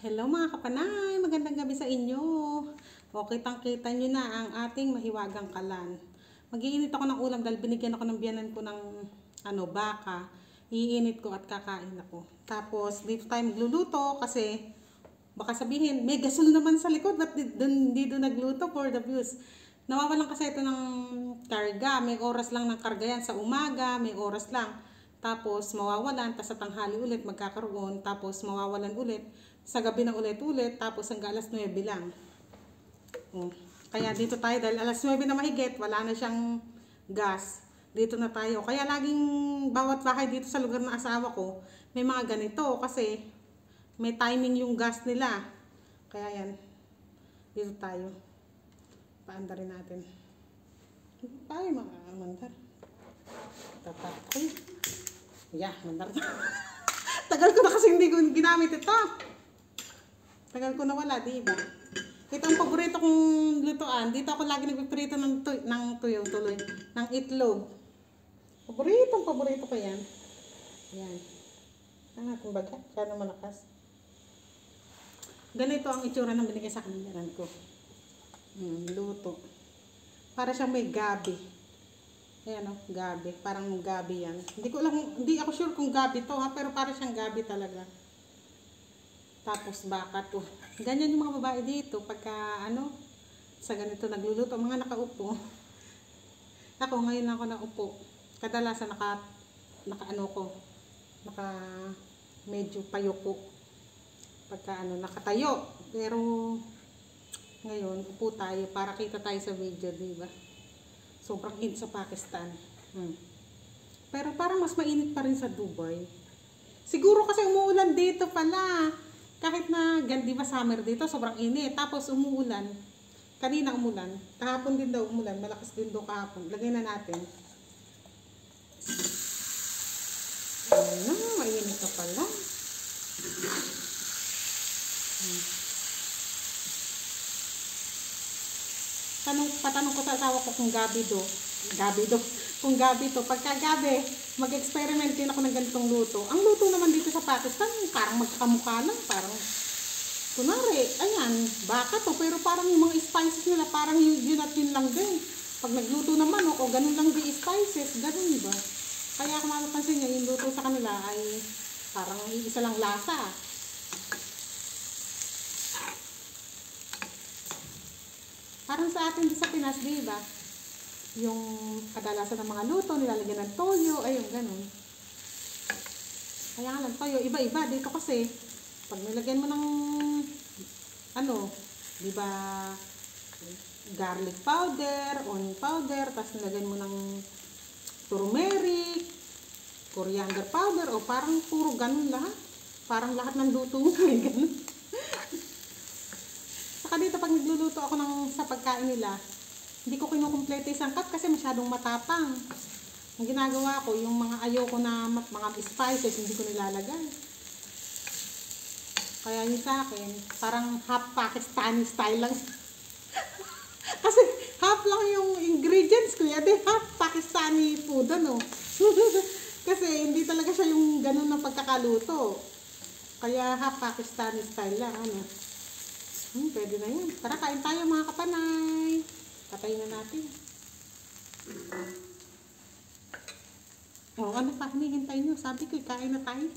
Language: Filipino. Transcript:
Hello mga kapanay, magandang gabi sa inyo. O kitang-kita nyo na ang ating mahiwagang kalan. Mag-iinit ako ng ulam dahil binigyan ako ng biyanan ko ng baka. Iinit ko at kakain ako. Tapos dito tayo magluluto kasi baka sabihin, may gasol naman sa likod, ba't dito nagluto for the views? Nawawalan kasi ito ng karga. May oras lang ng karga yan sa umaga, may oras lang. Tapos mawawalan, tapos sa tanghali ulit magkakaroon, tapos mawawalan ulit. Sa gabi na ulit-ulit, tapos hanggang alas 9 lang. Kaya dito tayo, dahil alas 9 na mahigit, wala na siyang gas. Dito na tayo. Kaya laging bawat bahay dito sa lugar ng asawa ko, may mga ganito kasi may timing yung gas nila. Kaya yan, dito tayo. Paandarin natin. Tayo mga mandar. Tatakoy. Yeah, mandar na. Tagal ko na kasi hindi ko ginamit ito. Tagal ko na wala, di ba? Ito ang paborito kong lutoan. Dito ako lagi nagpiprito ng tuyo tuloy. Ng itlog. Paborito ko yan. Yan. Ang ating baga. Kaya malakas. Ganito ang itsura ng binigay sa kanilan ko. Luto. Para siyang may gabi. Ayan o, gabi. Parang gabi yan. Hindi ako sure kung gabi to ha. Pero para siyang gabi talaga. Tapos baka to. Ganyan yung mga babae dito. Pagka sa ganito nagluluto. Mga nakaupo. Ako ngayon ako naupo. Kadalasan medyo payuko. Pagka nakatayo. Pero ngayon upo tayo para kita tayo sa video, diba? Sobrang init sa Pakistan. Pero parang mas mainit pa rin sa Dubai. Siguro kasi umuulan dito pala. Kahit na, di ba summer dito, sobrang init. Tapos umuulan. Kanina umulan. Kahapon din daw umulan. Malakas din daw kahapon. Lagay na natin. Mainit ka pala. Patanong ko sa asawa ko kung gabi to. Pagka gabi, mag-experiment din ako ng ganitong luto. Ang luto naman dito sa Pakistan, parang magkakamukha lang. Parang, kunwari, ayan, baka to. Pero parang yung mga spices nila, parang yun at yun lang din. Pag nagluto naman, ganun lang din spices. Ganun, diba? Kaya kung mapapansin nyo, yung luto sa kanila ay parang isa lang lasa. Parang sa atin sa Pinas, diba? Yung kadalasan ng mga luto, nilalagyan ng toyo, ayun, ganun. Kaya nga lang, toyo, iba-iba. Dito kasi, pag nilagyan mo ng, diba, garlic powder, onion powder, tapos nilagyan mo ng turmeric, coriander powder, o parang puro ganun lahat. Parang lahat ng luto mo ay ganun. Saka dito, pag nagluluto ako sa pagkain nila, hindi ko kinukumpleto isang cup kasi masyadong matapang. Ang ginagawa ko, yung mga ayoko na mga spices, hindi ko nilalagay. Kaya yun sa akin, parang half Pakistani style lang. Kasi half lang yung ingredients ko, half Pakistani food, Kasi hindi talaga siya yung ganun na pagkakaluto. Kaya half Pakistani style lang, pwede na yun. Tara, kain tayo mga kapanay. Patayin na natin. Ano pa hinihintay nyo? Sabi ko, kain na tayo.